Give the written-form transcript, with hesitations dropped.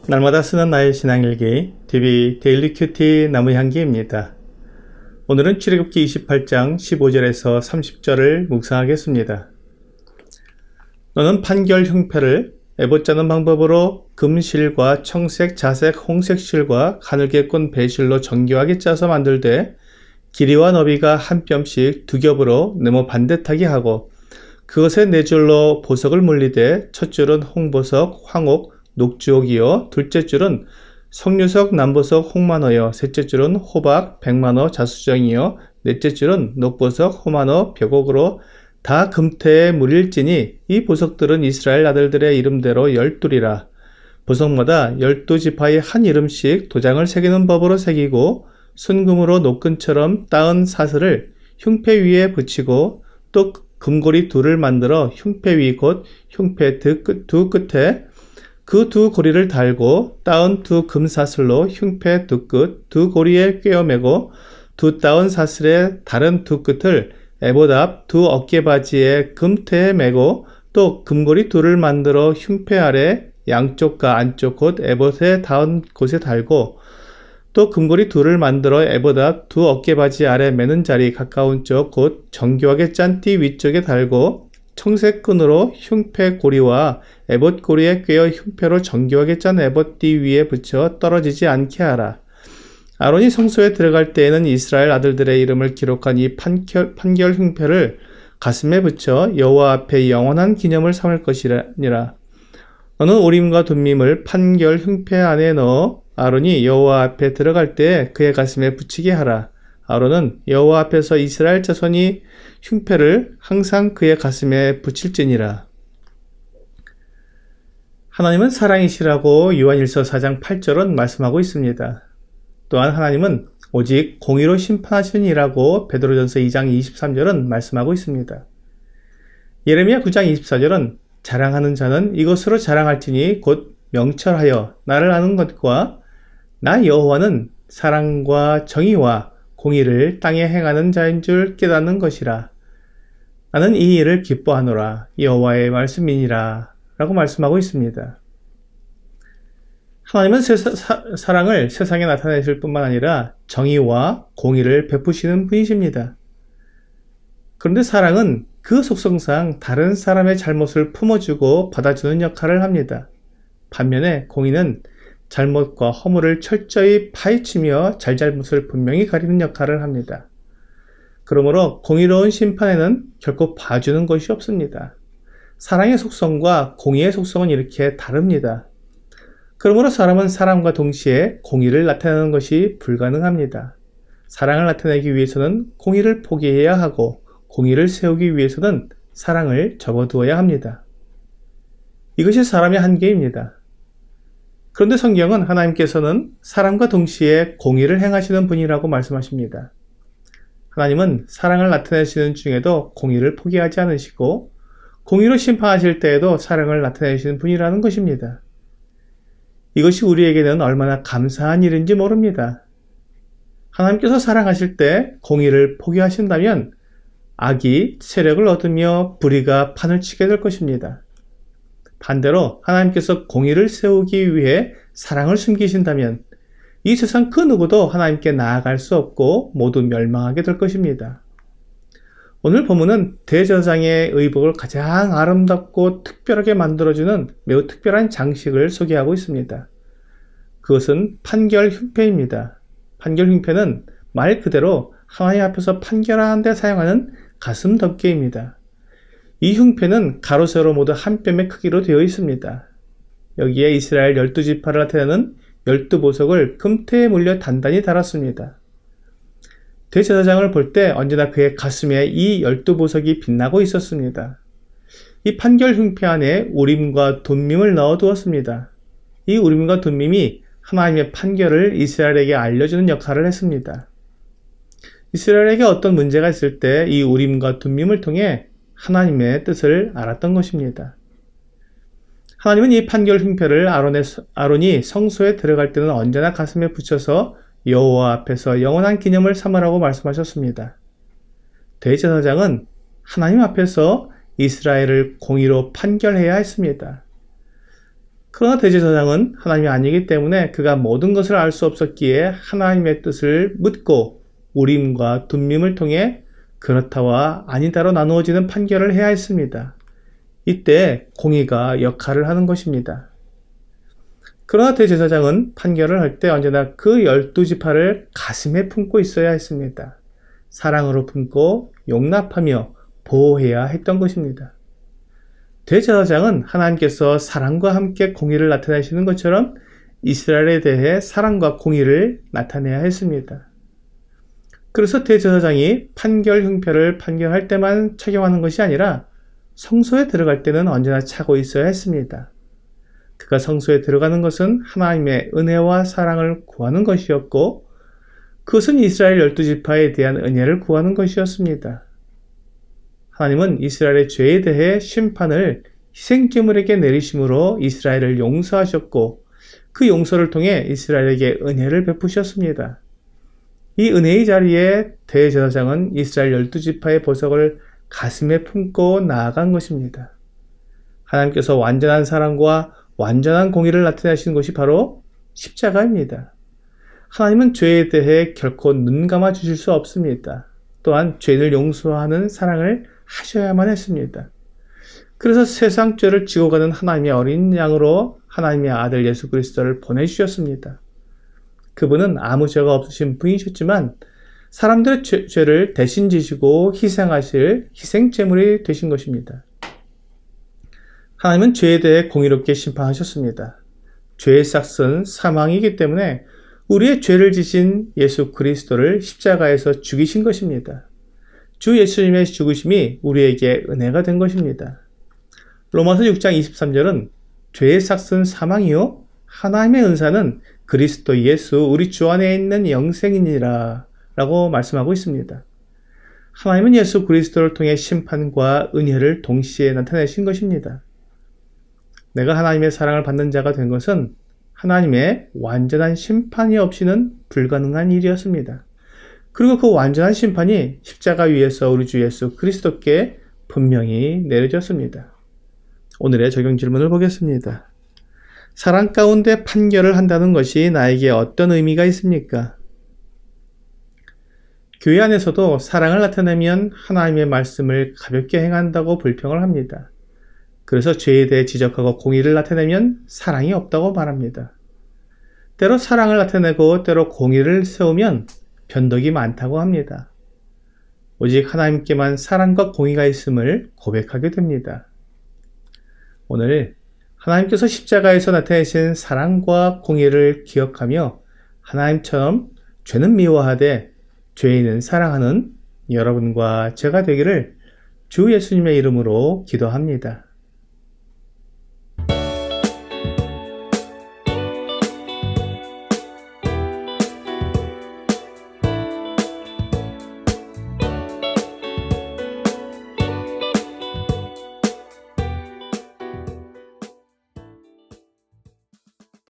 날마다 쓰는 나의 신앙일기 TV 데일리 큐티 나무향기입니다. 오늘은 출애굽기 28장 15절에서 30절을 묵상하겠습니다. 너는 판결 흉패를 에봇 짜는 방법으로 금실과 청색, 자색, 홍색 실과 가늘게 꼰 배실로 정교하게 짜서 만들되 길이와 너비가 한 뼘씩 두 겹으로 네모 반듯하게 하고 그것에 네 줄로 보석을 물리되 첫 줄은 홍보석, 황옥, 녹주옥이요 둘째 줄은 석류석, 남보석, 홍만호요 셋째 줄은 호박, 백만호, 자수정이요 넷째 줄은 녹보석, 호만호, 벽옥으로 다 금태에 물일지니 이 보석들은 이스라엘 아들들의 이름대로 12이라. 보석마다 12지파의 한 이름씩 도장을 새기는 법으로 새기고 순금으로 노끈처럼 따은 사슬을 흉패 위에 붙이고 또 금고리 둘을 만들어 흉패 위 곧 흉패 두 끝에 그 두 고리를 달고 따은 두 금사슬로 흉패 두 끝, 두 고리에 꿰어매고 두 따은 사슬의 다른 두 끝을 에봇 앞 두 어깨바지에 금태에 매고 또 금고리 둘을 만들어 흉패 아래 양쪽과 안쪽 곧 에봇에 닿은 곳에 달고 또 금고리 둘을 만들어 에봇 앞 두 어깨바지 아래 매는 자리 가까운 쪽 곧 정교하게 짠 띠 위쪽에 달고 청색 끈으로 흉패 고리와 에봇 고리에 꿰어 흉패로 정교하게 짠 에봇 띠 위에 붙여 떨어지지 않게 하라. 아론이 성소에 들어갈 때에는 이스라엘 아들들의 이름을 기록한 이 판결 흉패를 가슴에 붙여 여호와 앞에 영원한 기념을 삼을 것이니라. 너는 우림과 둠밈을 판결 흉패 안에 넣어 아론이 여호와 앞에 들어갈 때 그의 가슴에 붙이게 하라. 아론은 여호와 앞에서 이스라엘 자손이 흉패를 항상 그의 가슴에 붙일지니라. 하나님은 사랑이시라고 요한일서 4장 8절은 말씀하고 있습니다. 또한 하나님은 오직 공의로 심판하시니라고 베드로전서 2장 23절은 말씀하고 있습니다. 예레미야 9장 24절은 자랑하는 자는 이것으로 자랑할지니 곧 명철하여 나를 아는 것과 나 여호와는 사랑과 정의와 공의를 땅에 행하는 자인 줄 깨닫는 것이라. 나는 이 일을 기뻐하노라. 여호와의 말씀이니라. 라고 말씀하고 있습니다. 하나님은 사랑을 세상에 나타내실 뿐만 아니라 정의와 공의를 베푸시는 분이십니다. 그런데 사랑은 그 속성상 다른 사람의 잘못을 품어주고 받아주는 역할을 합니다. 반면에 공의는 잘못과 허물을 철저히 파헤치며 잘잘못을 분명히 가리는 역할을 합니다. 그러므로 공의로운 심판에는 결코 봐주는 것이 없습니다. 사랑의 속성과 공의의 속성은 이렇게 다릅니다. 그러므로 사람은 사랑과 동시에 공의를 나타내는 것이 불가능합니다. 사랑을 나타내기 위해서는 공의를 포기해야 하고 공의를 세우기 위해서는 사랑을 접어두어야 합니다. 이것이 사람의 한계입니다. 그런데 성경은 하나님께서는 사랑과 동시에 공의를 행하시는 분이라고 말씀하십니다. 하나님은 사랑을 나타내시는 중에도 공의를 포기하지 않으시고 공의로 심판하실 때에도 사랑을 나타내시는 분이라는 것입니다. 이것이 우리에게는 얼마나 감사한 일인지 모릅니다. 하나님께서 사랑하실 때 공의를 포기하신다면 악이 세력을 얻으며 불의가 판을 치게 될 것입니다. 반대로 하나님께서 공의를 세우기 위해 사랑을 숨기신다면 이 세상 그 누구도 하나님께 나아갈 수 없고 모두 멸망하게 될 것입니다. 오늘 본문은 대제사장의 의복을 가장 아름답고 특별하게 만들어주는 매우 특별한 장식을 소개하고 있습니다. 그것은 판결 흉패입니다. 판결 흉패는 말 그대로 하나님 앞에서 판결하는 데 사용하는 가슴 덮개입니다. 이 흉패는 가로 세로 모두 한 뼘의 크기로 되어 있습니다. 여기에 이스라엘 12지파를 나타내는 12보석을 금태에 물려 단단히 달았습니다. 대제사장을 볼 때 언제나 그의 가슴에 이 12보석이 빛나고 있었습니다. 이 판결 흉패 안에 우림과 둠밈을 넣어 두었습니다. 이 우림과 둠밈이 하나님의 판결을 이스라엘에게 알려주는 역할을 했습니다. 이스라엘에게 어떤 문제가 있을 때 이 우림과 둠밈을 통해 하나님의 뜻을 알았던 것입니다. 하나님은 이 판결 흉패를 아론이 성소에 들어갈 때는 언제나 가슴에 붙여서 여호와 앞에서 영원한 기념을 삼으라고 말씀하셨습니다. 대제사장은 하나님 앞에서 이스라엘을 공의로 판결해야 했습니다. 그러나 대제사장은 하나님이 아니기 때문에 그가 모든 것을 알 수 없었기에 하나님의 뜻을 묻고 우림과 둠밈을 통해 그렇다와 아니다로 나누어지는 판결을 해야 했습니다. 이때 공의가 역할을 하는 것입니다. 그러나 대제사장은 판결을 할 때 언제나 그 12지파를 가슴에 품고 있어야 했습니다. 사랑으로 품고 용납하며 보호해야 했던 것입니다. 대제사장은 하나님께서 사랑과 함께 공의를 나타내시는 것처럼 이스라엘에 대해 사랑과 공의를 나타내야 했습니다. 그래서 대제사장이 판결 형표를 판결할 때만 착용하는 것이 아니라 성소에 들어갈 때는 언제나 차고 있어야 했습니다. 그가 성소에 들어가는 것은 하나님의 은혜와 사랑을 구하는 것이었고 그것은 이스라엘 12지파에 대한 은혜를 구하는 것이었습니다. 하나님은 이스라엘의 죄에 대해 심판을 희생제물에게 내리심으로 이스라엘을 용서하셨고 그 용서를 통해 이스라엘에게 은혜를 베푸셨습니다. 이 은혜의 자리에 대제사장은 이스라엘 12지파의 보석을 가슴에 품고 나아간 것입니다. 하나님께서 완전한 사랑과 완전한 공의를 나타내신 것이 바로 십자가입니다. 하나님은 죄에 대해 결코 눈 감아 주실 수 없습니다. 또한 죄를 용서하는 사랑을 하셔야만 했습니다. 그래서 세상 죄를 지고 가는 하나님의 어린 양으로 하나님의 아들 예수 그리스도를 보내주셨습니다. 그분은 아무 죄가 없으신 분이셨지만 사람들의 죄를 대신 지시고 희생하실 희생제물이 되신 것입니다. 하나님은 죄에 대해 공의롭게 심판하셨습니다. 죄의 삭은 사망이기 때문에 우리의 죄를 지신 예수 그리스도를 십자가에서 죽이신 것입니다. 주 예수님의 죽으심이 우리에게 은혜가 된 것입니다. 로마서 6장 23절은 죄의 삭은 사망이요 하나님의 은사는 그리스도 예수 우리 주 안에 있는 영생이니라 라고 말씀하고 있습니다. 하나님은 예수 그리스도를 통해 심판과 은혜를 동시에 나타내신 것입니다. 내가 하나님의 사랑을 받는 자가 된 것은 하나님의 완전한 심판이 없이는 불가능한 일이었습니다. 그리고 그 완전한 심판이 십자가 위에서 우리 주 예수 그리스도께 분명히 내려졌습니다. 오늘의 적용 질문을 보겠습니다. 사랑 가운데 판결을 한다는 것이 나에게 어떤 의미가 있습니까? 교회 안에서도 사랑을 나타내면 하나님의 말씀을 가볍게 행한다고 불평을 합니다. 그래서 죄에 대해 지적하고 공의를 나타내면 사랑이 없다고 말합니다. 때로 사랑을 나타내고 때로 공의를 세우면 변덕이 많다고 합니다. 오직 하나님께만 사랑과 공의가 있음을 고백하게 됩니다. 오늘 하나님께서 십자가에서 나타내신 사랑과 공의를 기억하며 하나님처럼 죄는 미워하되 죄인은 사랑하는 여러분과 제가 되기를 주 예수님의 이름으로 기도합니다.